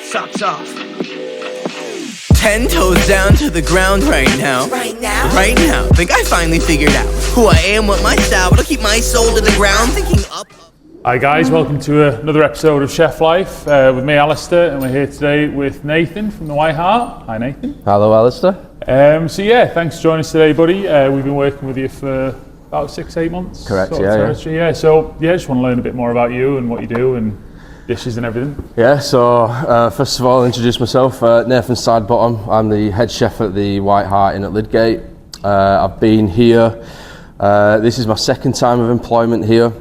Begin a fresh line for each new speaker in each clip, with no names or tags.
Socks off. 10 toes down to the ground right now.
Right now?
Right now. Think I finally figured out who I am, what my style, what'll keep my soul to the ground. Thinking up.
Hi guys, welcome to another episode of Chef Life with me, Alistair, and we're here today with Nathan from the Whitehart. Hi Nathan.
Hello Alistair.
So yeah, thanks for joining us today, buddy. We've been working with you for about 6-8 months.
Correct,
So just want to learn a bit more about you and what you do and dishes and everything.
Yeah, so first of all, I'll introduce myself, Nathan Sidebottom. I'm the head chef at the Whitehart Inn at Lydgate. I've been here, this is my second time of employment here.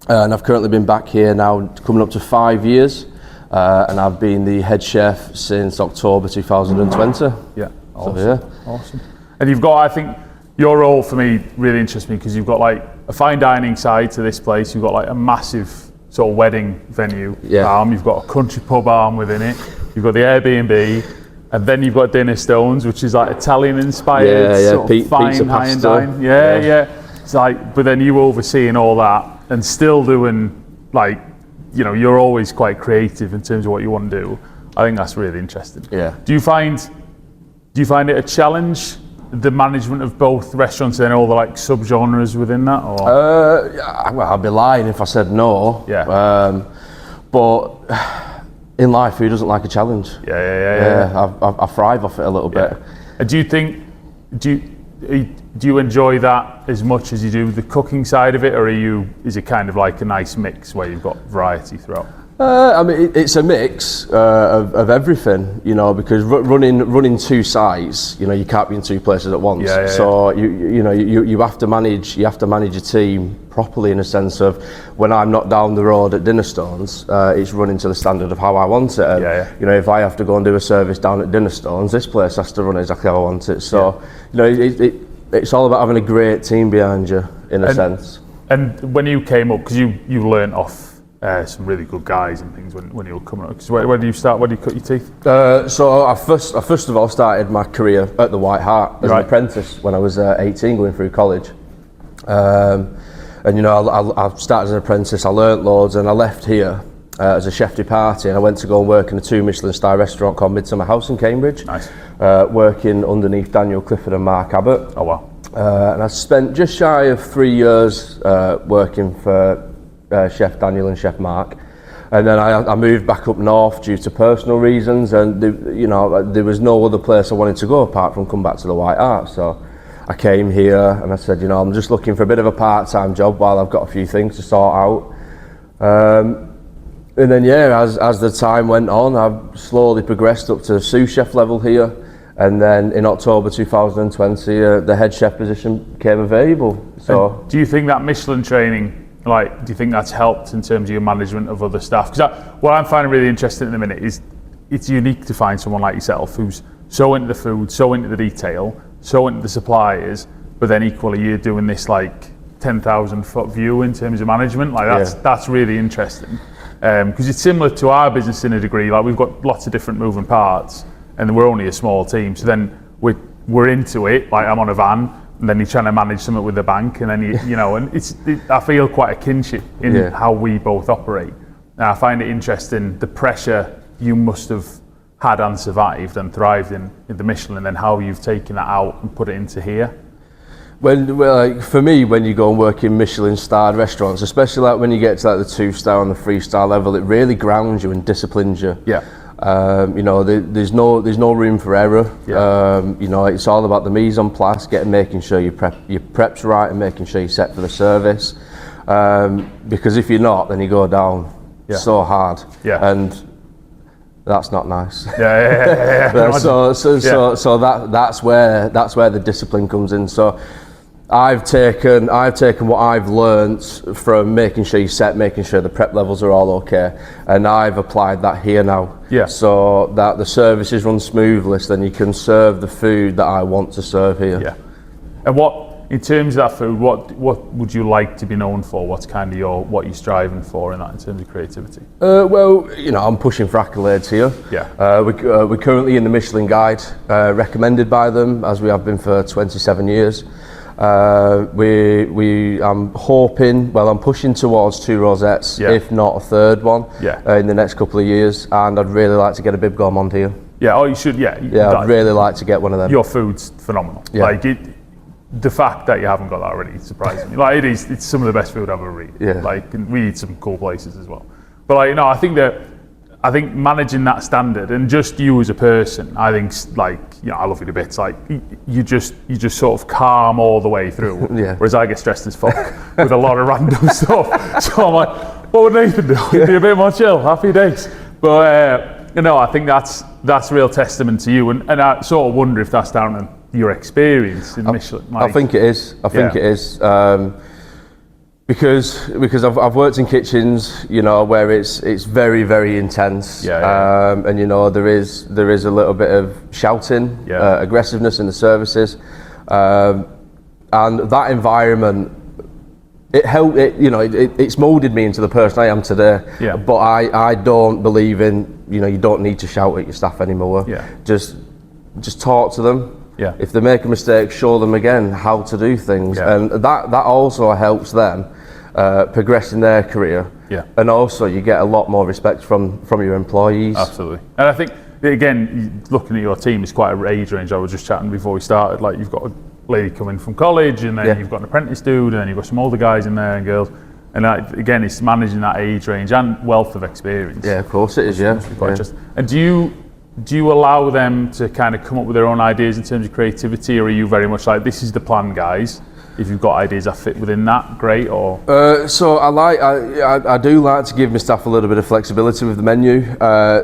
And I've currently been back here now coming up to 5 years, and I've been the head chef since October 2020.
Yeah, awesome.
So, yeah.
Awesome. And you've got, I think, your role for me really interests me because you've got like a fine dining side to this place. You've got like a massive sort of wedding venue arm. You've got a country pub arm within it. You've got the Airbnb, and then you've got Dinner Stones, which is like Italian inspired, sort of fine high and dine. Yeah. It's like, but then you overseeing all that. And still doing, like, you know, you're always quite creative in terms of what you want to do. I think that's really interesting.
Yeah.
Do you find it a challenge, the management of both restaurants and all the like sub-genres within that? Or?
Well, I'd be lying if I said no.
Yeah.
But in life, who doesn't like a challenge?
Yeah.
I thrive off it a little bit.
And do you enjoy that as much as you do the cooking side of it, or is it kind of like a nice mix where you've got variety throughout?
I mean, it's a mix of everything, you know, because running two sites, you know, you can't be in two places at once. So you have to manage a team properly in a sense of when I'm not down the road at Dinner Stones, it's running to the standard of how I want it. And, you know, if I have to go and do a service down at Dinner Stones, this place has to run exactly how I want it. So you know, it's all about having a great team behind you in a sense. And
when you came up, because you learnt off some really good guys and things when you were coming up. Because where do you start? Where do you cut your teeth?
So I first of all started my career at the Whitehart as an apprentice when I was 18 going through college. And you know, I started as an apprentice, I learnt loads, and I left here as a chef de partie, and I went to go and work in a 2 Michelin star restaurant called Midsummer House in Cambridge.
Nice.
Working underneath Daniel Clifford and Mark Abbott.
Oh wow.
And I spent just shy of 3 years working for Chef Daniel and Chef Mark, and then I moved back up north due to personal reasons, and there was no other place I wanted to go apart from come back to the Whitehart. So I came here and I said, you know, I'm just looking for a bit of a part-time job while I've got a few things to sort out. And then as the time went on, I've slowly progressed up to sous chef level here, and then in October 2020 the head chef position became available. So
and do you think that Michelin training, like, do you think that's helped in terms of your management of other staff? Because what I'm finding really interesting at the minute is it's unique to find someone like yourself who's so into the food, so into the detail, so into the suppliers, but then equally you're doing this like 10,000 foot view in terms of management. Like that's really interesting. Because it's similar to our business in a degree. Like, we've got lots of different moving parts, and we're only a small team. So then we're into it. Like, I'm on a van, and then you're trying to manage something with the bank, and then you know, and I feel quite a kinship in how we both operate. And I find it interesting the pressure you must have had and survived and thrived in the Michelin, and then how you've taken that out and put it into here.
For me, when you go and work in Michelin-starred restaurants, especially like when you get to like the 2-star and the 3-star level, it really grounds you and disciplines you.
Yeah.
You know, there's no room for error. You know, it's all about the mise en place, making sure your prep's right and making sure you're set for the service. Because if you're not, then you go down so hard. Yeah. And that's not nice. So that's where the discipline comes in. So I've taken what I've learnt from making sure you're set, making sure the prep levels are all okay, and I've applied that here now. Yeah. So that the services run smoothly, so then you can serve the food that I want to serve here.
Yeah. And in terms of that food, what would you like to be known for? What's kind of what you're striving for in that in terms of creativity?
Well, you know, I'm pushing for accolades here.
Yeah.
We're currently in the Michelin Guide, recommended by them, as we have been for 27 years. I'm hoping, well, I'm pushing towards 2 rosettes, if not a 3rd one, in the next couple of years, and I'd really like to get a bib gourmand here.
Yeah, oh, you should,
I'd really like to get one of them.
Your food's phenomenal. Like, the fact that you haven't got that already surprises me. Like, it's some of the best food I've ever eaten.
Yeah.
Like, and we eat some cool places as well. But like, no, I think managing that standard and just you as a person, I think, like, I love you to bits. Like, you just sort of calm all the way through. Whereas I get stressed as fuck with a lot of random stuff. So I'm like, what would Nathan do? He'd be a bit more chill, happy days. But I think that's a real testament to you. And I sort of wonder if that's down to your experience in Michelin. Like,
I think it is. I think it is. Because I've worked in kitchens, where it's very, very intense, and there is a little bit of shouting, aggressiveness in the services, and that environment, it's molded me into the person I am today. But I don't believe in, you don't need to shout at your staff anymore. Just talk to them. If they make a mistake, show them again how to do things, and that also helps them progress in their career. And also you get a lot more respect from your employees.
Absolutely. And I think, again, looking at your team, it's quite a age range. I was just chatting before we started, like, you've got a lady coming from college, and then you've got an apprentice dude, and then you've got some older guys in there and girls. And again, it's managing that age range and wealth of experience.
Yeah, of course it is,
And do you allow them to kind of come up with their own ideas in terms of creativity, or are you very much like, this is the plan, guys? If you've got ideas that fit within that, great. Or
so I do like to give my staff a little bit of flexibility with the menu.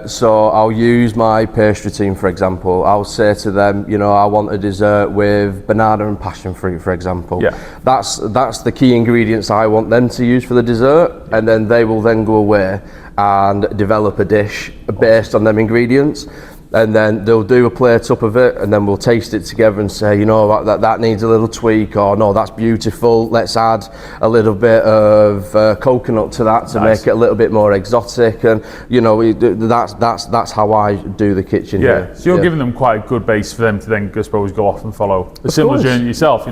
So I'll use my pastry team, for example. I'll say to them, I want a dessert with banana and passion fruit, for example. That's the key ingredients I want them to use for the dessert, and then they will then go away and develop a dish based on them ingredients. And then they'll do a plate up of it, and then we'll taste it together and say, that needs a little tweak, or no, that's beautiful. Let's add a little bit of coconut to that to make it a little bit more exotic. And that's how I do the kitchen. Here.
So you're giving them quite a good base for them to then, I suppose, go off and follow a similar journey yourself.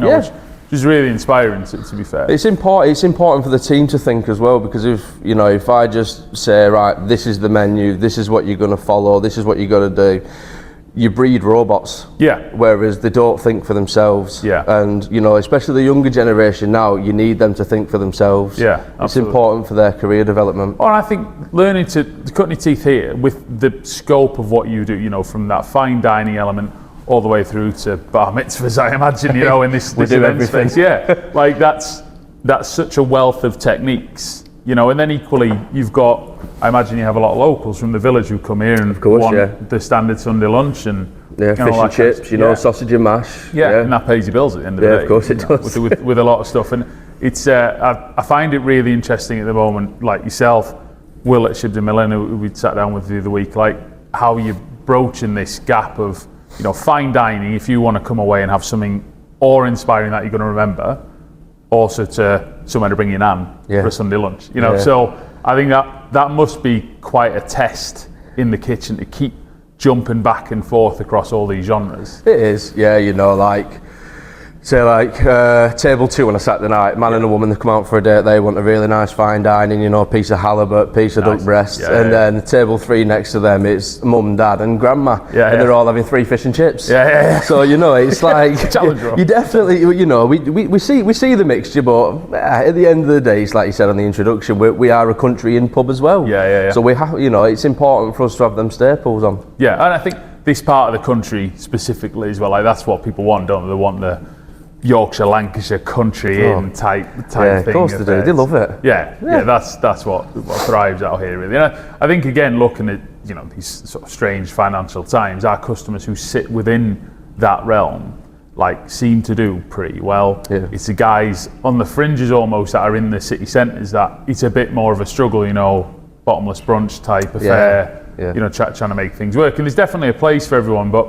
Which is really inspiring, to be fair.
It's important for the team to think as well, because if I just say, right, this is the menu, this is what you're going to follow, this is what you're going to do, you breed robots. Whereas they don't think for themselves. And especially the younger generation now, you need them to think for themselves. It's important for their career development.
And I think learning to cut your teeth here with the scope of what you do, from that fine dining element all the way through to bar mitzvahs, I imagine, in this event space. Like that's such a wealth of techniques, and then equally you've got, I imagine you have a lot of locals from the village who come here and want the standard Sunday lunch and
fish and chips, sausage and mash.
And that pays your bills at the end of the day.
Of course it does.
With a lot of stuff. And it's I find it really interesting at the moment, like yourself, Will at Shibden Millen, who we sat down with the other week, like how you're broaching this gap of fine dining, if you want to come away and have something awe-inspiring that you're going to remember, also to somewhere to bring your nan for a Sunday lunch. So I think that must be quite a test in the kitchen to keep jumping back and forth across all these genres.
It is, table 2 on a Saturday night, man and a woman, they come out for a date, they want a really nice fine dining, a piece of halibut, piece of duck breast, then table 3 next to them, it's mum, dad and grandma, and they're all having 3 fish and chips. So it's like you definitely, we see the mixture, but at the end of the day, it's like you said on the introduction, we are a country inn pub as well. So we have, it's important for us to have them staples on.
And I think this part of the country specifically as well, like that's what people want, don't they? They want the Yorkshire, Lancashire country inn type thing.
Of course they do. They love it.
That's what thrives out here, really. And I think, again, looking at these sort of strange financial times, our customers who sit within that realm seem to do pretty well. It's the guys on the fringes almost that are in the city centres that it's a bit more of a struggle, bottomless brunch type affair. Trying to make things work. And there's definitely a place for everyone, but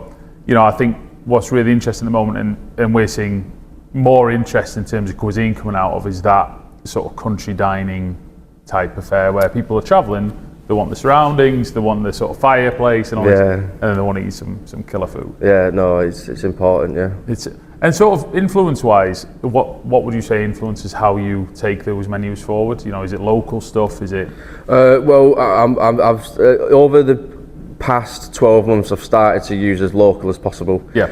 I think what's really interesting at the moment, and we're seeing more interest in terms of cuisine coming out of, is that sort of country dining type affair where people are travelling, they want the surroundings, they want the sort of fireplace and all this, and then they want to eat some killer food.
It's important.
And sort of influence-wise, what would you say influences how you take those menus forward? You know, is it local stuff? Is it?
Well, I've over the past 12 months, I've started to use as local as possible.
Yeah.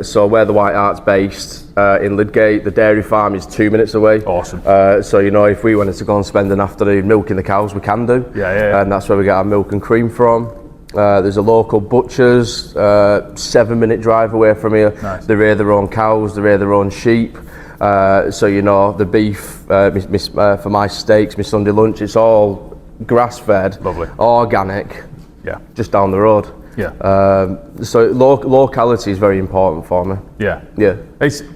So where the Whitehart's based in Lydgate, the dairy farm is 2 minutes away.
Awesome.
So you know, if we wanted to go and spend an afternoon milking the cows, we can do.
Yeah.
And that's where we get our milk and cream from. There's a local butcher's 7-minute drive away from here.
Nice.
They rear their own cows, they rear their own sheep. So you know, the beef for my steaks, my Sunday lunch, it's all grass-fed,
lovely,
organic.
Yeah.
Just down the road.
Yeah.
So locality is very important for me.
Yeah.
Yeah.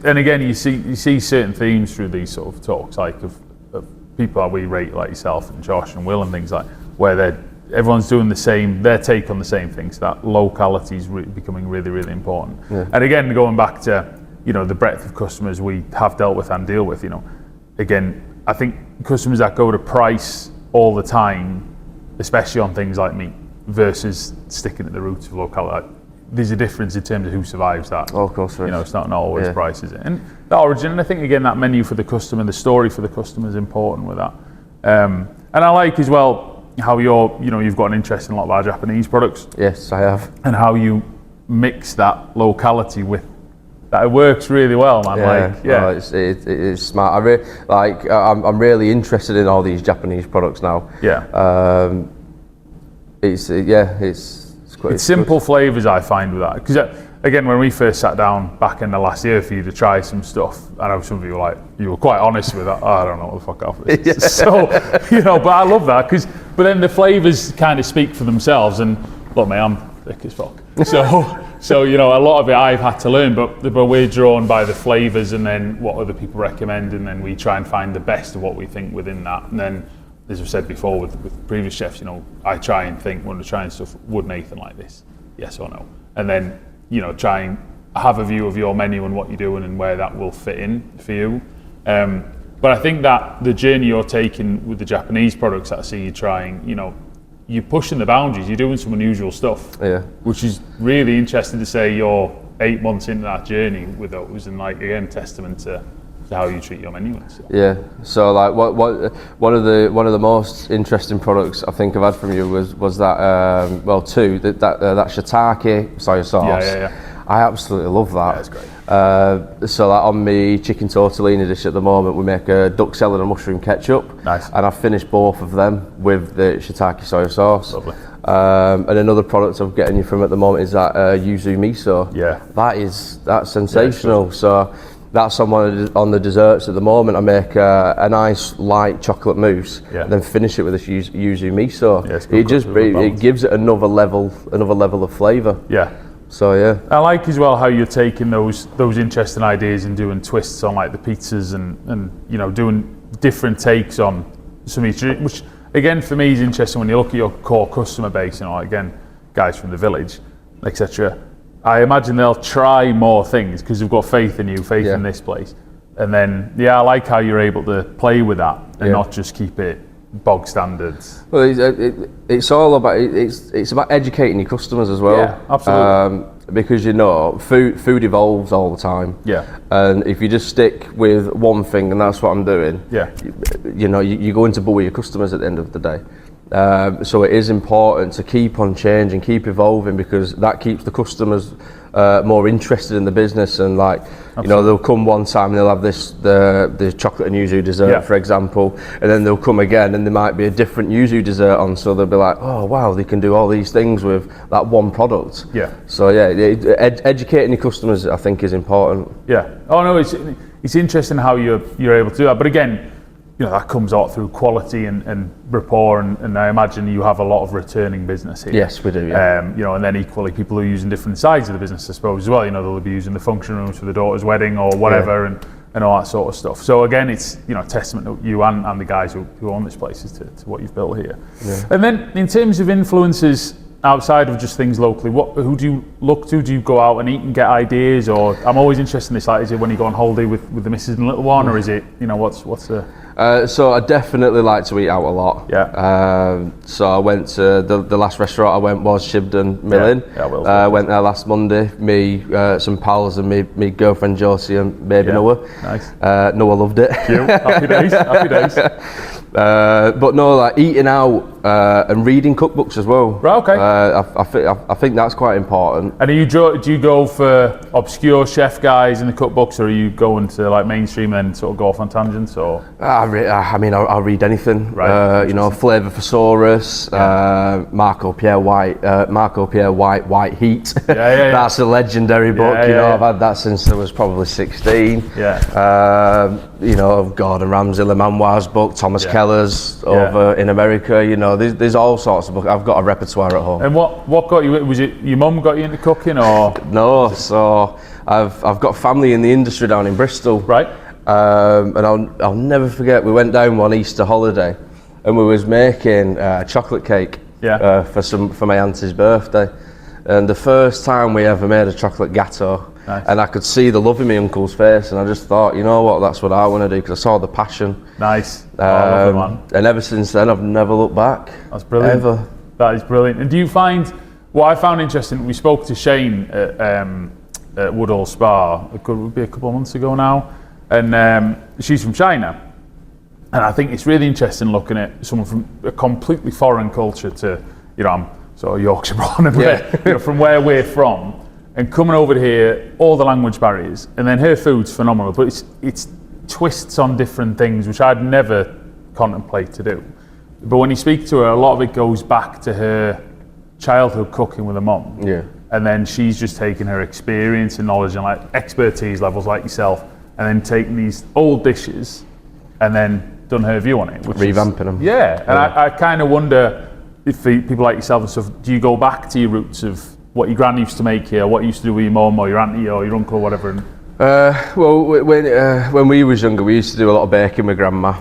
And again, you see certain themes through these sort of talks, like of people that we rate, like yourself and Josh and Will and things like, where everyone's doing the same, their take on the same things. That locality is becoming really, really important.
Yeah.
And again, going back to, you know, the breadth of customers we have dealt with and deal with, you know, again, I think customers that go to price all the time, especially on things like meat, versus sticking at the roots of locality. There's a difference in terms of who survives that.
Oh, of course there is.
You know, it's not always price, is it? And the origin, and I think again that menu for the customer, the story for the customer is important with that. And I like as well how you've got an interest in a lot of our Japanese products.
Yes, I have.
And how you mix that locality with that. It works really well, man.
No, it's smart. I'm really interested in all these Japanese products now.
Yeah. It's simple flavors I find with that, because again, when we first sat down back in the last year for you to try some stuff, I know some of you were like, you were quite honest with that. Oh, I don't know what the fuck off it is. So, you know, but I love that but then the flavors kind of speak for themselves. And look, mate, I'm thick as fuck. So you know, a lot of it I've had to learn, but we're drawn by the flavors and then what other people recommend, and then we try and find the best of what we think within that. And then, as I've said before with previous chefs, you know, I try and think when we're trying stuff, would Nathan like this? Yes or no? And then, you know, try and have a view of your menu and what you're doing and where that will fit in for you. But I think that the journey you're taking with the Japanese products that I see you trying, you know, you're pushing the boundaries, you're doing some unusual stuff.
Yeah.
Which is really interesting to say you're 8 months into that journey with those, and like, again, testament to how you treat your menu and stuff.
Yeah. So like one of the most interesting products I think I've had from you was that that shiitake soy sauce.
Yeah.
I absolutely love that.
Yeah, it's great.
So like on my chicken tortellini dish at the moment, we make a duck salad and mushroom ketchup.
Nice.
And I've finished both of them with the shiitake soy sauce.
Lovely.
And another product I'm getting you from at the moment is that yuzu miso.
Yeah.
That's sensational. Yeah, so that's on the desserts at the moment. I make a nice light chocolate mousse, and then finish it with this yuzu miso.
Yeah,
it gives it another level of flavour.
Yeah.
So yeah. I
like as well how you're taking those interesting ideas and doing twists on like the pizzas and you know, doing different takes on some of each, which again for me is interesting when you look at your core customer base, you know, again, guys from the village, etc. I imagine they'll try more things because they've got faith in you, faith in this place. And then, I like how you're able to play with that and not just keep it bog standards.
Well, it's all about, it's about educating your customers as well.
Yeah, absolutely.
Because you know, food evolves all the time.
Yeah.
And if you just stick with one thing, and that's what I'm doing, you know, you go into bull with your customers at the end of the day. So it is important to keep on changing, keep evolving, because that keeps the customers more interested in the business. And like, you know, they'll come one time and they'll have the chocolate and yuzu dessert, for example, and then they'll come again and there might be a different yuzu dessert on, so they'll be like, oh wow, they can do all these things with that one product.
Yeah.
So educating your customers, I think, is important.
Yeah. Oh no, it's interesting how you're able to do that, but again, you know, that comes out through quality and rapport, and I imagine you have a lot of returning business here.
Yes, we do, yeah.
You know, and then equally people who are using different sides of the business, I suppose, as well. You know, they'll be using the function rooms for the daughter's wedding or whatever, and all that sort of stuff. So again, it's, you know, testament to you and the guys who own this place to what you've built here. Yeah. And then in terms of influences outside of just things locally, who do you look to? Do you go out and eat and get ideas? Or I'm always interested in this, like, is it when you go on holiday with the missus and little one, or is it, you know, what's the...
So I definitely like to eat out a lot.
Yeah.
So I went to the last restaurant I went was Shibden Millin. Went there last Monday. Me, some pals, and me girlfriend Josie and baby Noah.
Nice.
Noah loved it.
Cute. Happy days. Happy days.
But no, like eating out and reading cookbooks as well.
Right. Okay.
I think that's quite important.
And do you go for obscure chef guys in the cookbooks, or are you going to like mainstream and sort of go off on tangents? Or
I mean, I'll read anything.
Right.
You know, Flavor Thesaurus, Marco Pierre White, White Heat.
Yeah.
That's a legendary book.
Yeah.
I've had that since I was probably 16.
Yeah.
You know, Gordon Ramsay, Le Manoir's book, Thomas Keller's over in America. You know, there's all sorts of books. I've got a repertoire at home.
And what got you? Was it your mum got you into cooking, or?
No, so I've got family in the industry down in Bristol.
Right.
And I'll never forget, we went down one Easter holiday and we was making chocolate cake for my auntie's birthday. And the first time we ever made a chocolate gâteau, and I could see the love in my uncle's face, and I just thought, you know what, that's what I want to do, because I saw the passion.
Nice. I love it, man.
And ever since then, I've never looked back.
That's brilliant.
Ever.
That is brilliant. And do you find, what I found interesting, we spoke to Shane at Woodall Spa, it could be a couple of months ago now, and she's from China. And I think it's really interesting looking at someone from a completely foreign culture to, you know, I'm sort of Yorkshire born and bred, you know, from where we're from, and coming over here, all the language barriers, and then her food's phenomenal, but it's twists on different things, which I'd never contemplate to do. But when you speak to her, a lot of it goes back to her childhood cooking with her mum.
Yeah.
And then she's just taken her experience and knowledge and like expertise levels like yourself, and then taken these old dishes and then done her view on it.
Revamping them.
Yeah, and I kind of wonder if people like yourself and stuff, do you go back to your roots of what your gran used to make here, what you used to do with your mum or your auntie or your uncle or whatever? And
well, when we was younger, we used to do a lot of baking with grandma.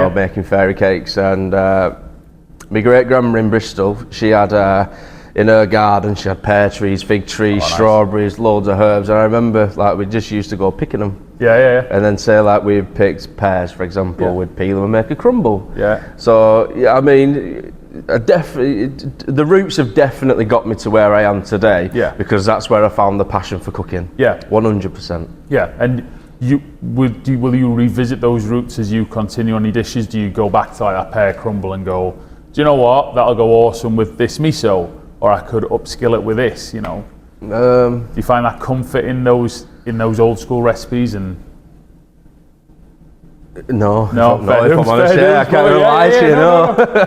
Making fairy cakes. And my great grandma in Bristol, she had in her garden, she had pear trees, fig trees, strawberries, loads of herbs. And I remember, like, we just used to go picking them.
Yeah.
And then say, like, we picked pears, for example, we'd peel them and make a crumble.
Yeah.
So, I mean, the roots have definitely got me to where I am today. Yeah. Because that's where I found the passion for cooking. Yeah. 100%.
Yeah. And will you revisit those roots as you continue on your dishes? Do you go back to like that pear crumble and go, do you know what? That'll go awesome with this miso, or I could upskill it with this. You know. Do you find that comfort in those old school recipes? And
no, if I'm honest, I can't really lie to you.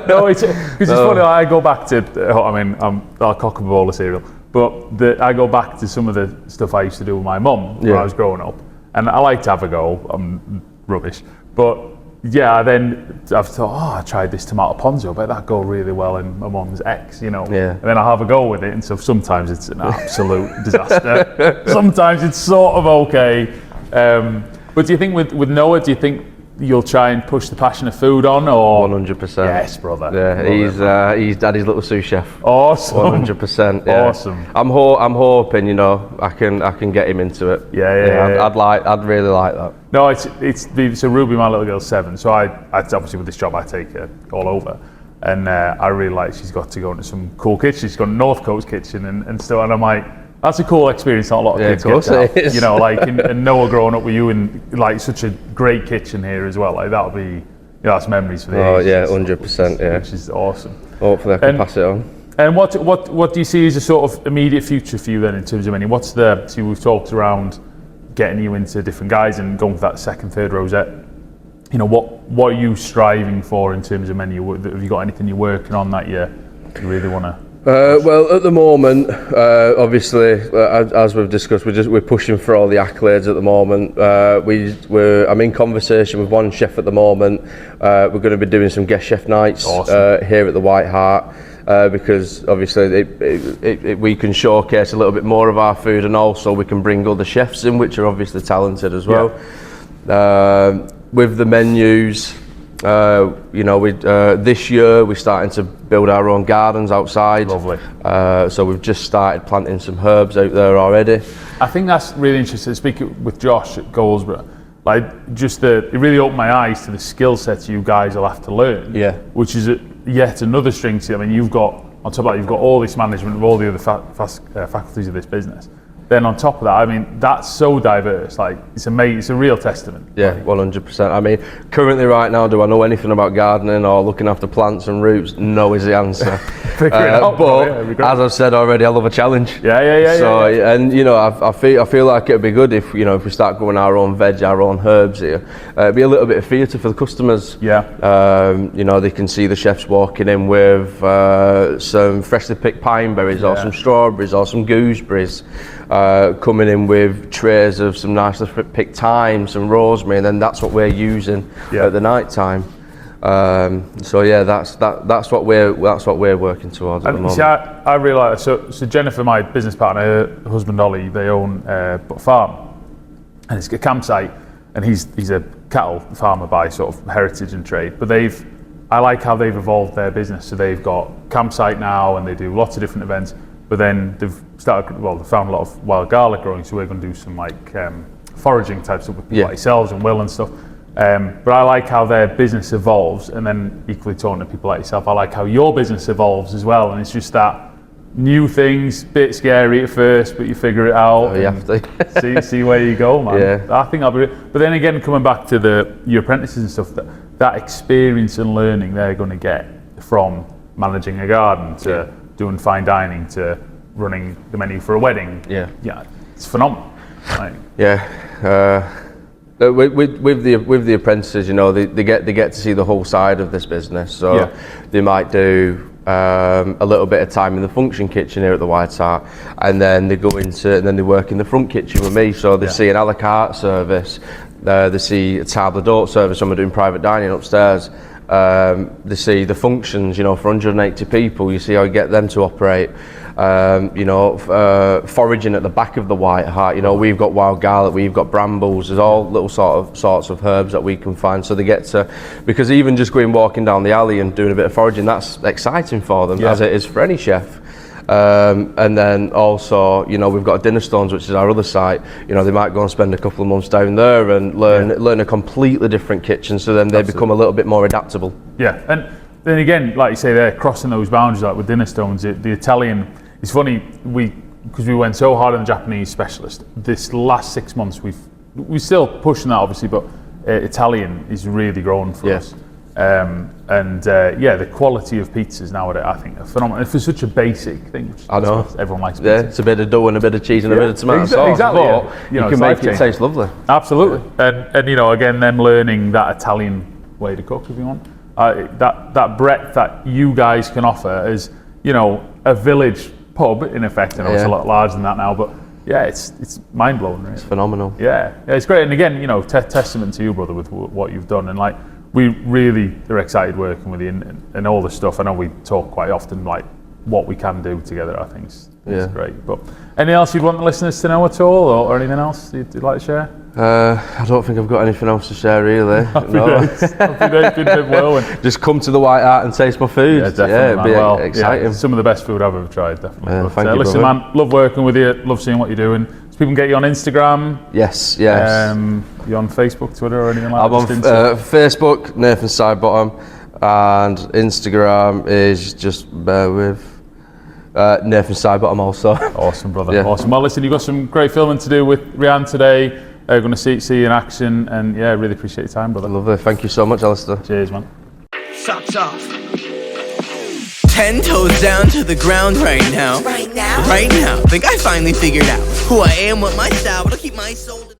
No, it's because it's funny. I go back to, I mean, I'll cock a bowl of cereal, but I go back to some of the stuff I used to do with my mum when I was growing up, and I like to have a go. I'm rubbish, but yeah, then I've thought, I tried this tomato ponzo, but that'd go really well in my mum's ex, you know. Yeah. And then I'll have a go with it, and so sometimes it's an absolute disaster. Sometimes it's sort of okay. But do you think with Noah, do you think you'll try and push the passion of food on, or?
100%.
Yes, brother.
Yeah, he's daddy's little sous chef.
Awesome.
100%. Yeah.
Awesome. I'm
hoping, you know, I can get him into it.
Yeah.
I'd really like that.
No, so Ruby, my little girl's 7, so I obviously with this job I take her all over, and I really like she's got to go into some cool kitchens. She's got a North Coast kitchen and stuff, and I'm like, that's a cool experience. Not a lot of kids get to have, you know, like and Noah growing up with you in like such a great kitchen here as well. Like that'll be, you know, that's memories for the ages.
100%. Yeah,
which is awesome.
Hopefully I can pass it on.
And what do you see as a sort of immediate future for you then in terms of menu? So we've talked around getting you into different guys and going for that second, third rosette. You know, what are you striving for in terms of menu? Have you got anything you're working on that you really want to?
Well, at the moment, obviously, as we've discussed, we're pushing for all the accolades at the moment. I'm in conversation with one chef at the moment. We're going to be doing some guest chef nights here at the Whitehart. Because obviously we can showcase a little bit more of our food, and also we can bring other chefs in, which are obviously talented as well. With the menus, you know, this year we're starting to build our own gardens outside.
Lovely.
So we've just started planting some herbs out there already.
I think that's really interesting. Speaking with Josh at Goldsborough, like just it really opened my eyes to the skill sets you guys will have to learn.
Yeah.
Which is yet another string to. I mean, you've got on top of that, you've got all this management of all the other faculties of this business. Then on top of that, I mean, that's so diverse. Like, it's amazing. It's a real testament.
Yeah, 100%. I mean, currently right now, do I know anything about gardening or looking after plants and roots? No is the answer. But as I've said already, I love a challenge.
Yeah.
So, and you know, I feel like it'd be good if, you know, if we start growing our own veg, our own herbs here, it'd be a little bit of theatre for the customers.
Yeah.
You know, they can see the chefs walking in with some freshly picked pine berries or some strawberries or some gooseberries. Coming in with trays of some nicely picked thyme, some rosemary, and then that's what we're using at the night time. So yeah, that's what we're working towards at the moment.
See, I realise so Jennifer, my business partner, her husband Ollie, they own a farm, and it's a campsite, and he's a cattle farmer by sort of heritage and trade. But I like how they've evolved their business. So they've got campsite now, and they do lots of different events. But then they've found a lot of wild garlic growing, so we're going to do some like foraging type stuff with people like yourselves and Will and stuff. But I like how their business evolves, and then equally talking to people like yourself, I like how your business evolves as well. And it's just that new things, bit scary at first, but you figure it out.
You have to.
see where you go, man.
Yeah.
I think I'll be. But then again, coming back to your apprentices and stuff, that experience and learning they're going to get from managing a garden to doing fine dining to running the menu for a wedding. Yeah, it's phenomenal. Right.
With the apprentices, you know, they get to see the whole side of this business. So they might do a little bit of time in the function kitchen here at the Whitehart, and then they they work in the front kitchen with me. So they see an a la carte service, they see a table d'hôte service when we're doing private dining upstairs. They see the functions, you know, for 180 people. You see how you get them to operate. You know, foraging at the back of the Whitehart. You know, we've got wild garlic, we've got brambles. There's all little sorts of herbs that we can find. So they get to, because even just walking down the alley and doing a bit of foraging, that's exciting for them, as it is for any chef. And then also, you know, we've got Dinner Stones, which is our other site. You know, they might go and spend a couple of months down there and learn a completely different kitchen, so then they become a little bit more adaptable.
Yeah, and then again, like you say, they're crossing those boundaries, like with Dinner Stones. The Italian, it's funny, because we went so hard on the Japanese specialist. This last 6 months, we're still pushing that, obviously, but Italian is really growing for us. The quality of pizzas nowadays, I think, are phenomenal. And for such a basic thing, which
I know
everyone likes pizza.
Yeah, it's a bit of dough and a bit of cheese and a bit of tomato sauce.
Exactly.
But you can make it taste lovely.
Absolutely. And you know, again, them learning that Italian way to cook, if you want, that breadth that you guys can offer as, you know, a village pub in effect. I know it's a lot larger than that now, but yeah, it's mind blowing. Really.
It's phenomenal.
Yeah, it's great. And again, you know, testament to you, brother, with what you've done. And like, we really are excited working with you and all the stuff. I know we talk quite often, like what we can do together. I think is great. But anything else you'd want the listeners to know at all, or anything else you'd like to share?
I don't think I've got anything else to share really.
Happy days.
Just come to the Whitehart and taste my food.
Yeah, definitely.
It'd be exciting.
Some of the best food I've ever tried, definitely.
Thank you,
listen, man, love working with you. Love seeing what you're doing. So people can get you on Instagram.
Yes.
You on Facebook, Twitter, or anything like
I'm
that?
I'm on Facebook, Nathan Sidebottom, and Instagram is just bear with Nathan Sidebottom also.
Awesome, brother. Awesome. Well, listen, you've got some great filming to do with Rianne today. Going to see you in action, and really appreciate your time, brother.
Lovely. Thank you so much, Alistair.
Cheers, man.
Socks off. 10 toes down to the ground right now. Right now. Think I finally figured out who I am, what my style, what'll keep my soul.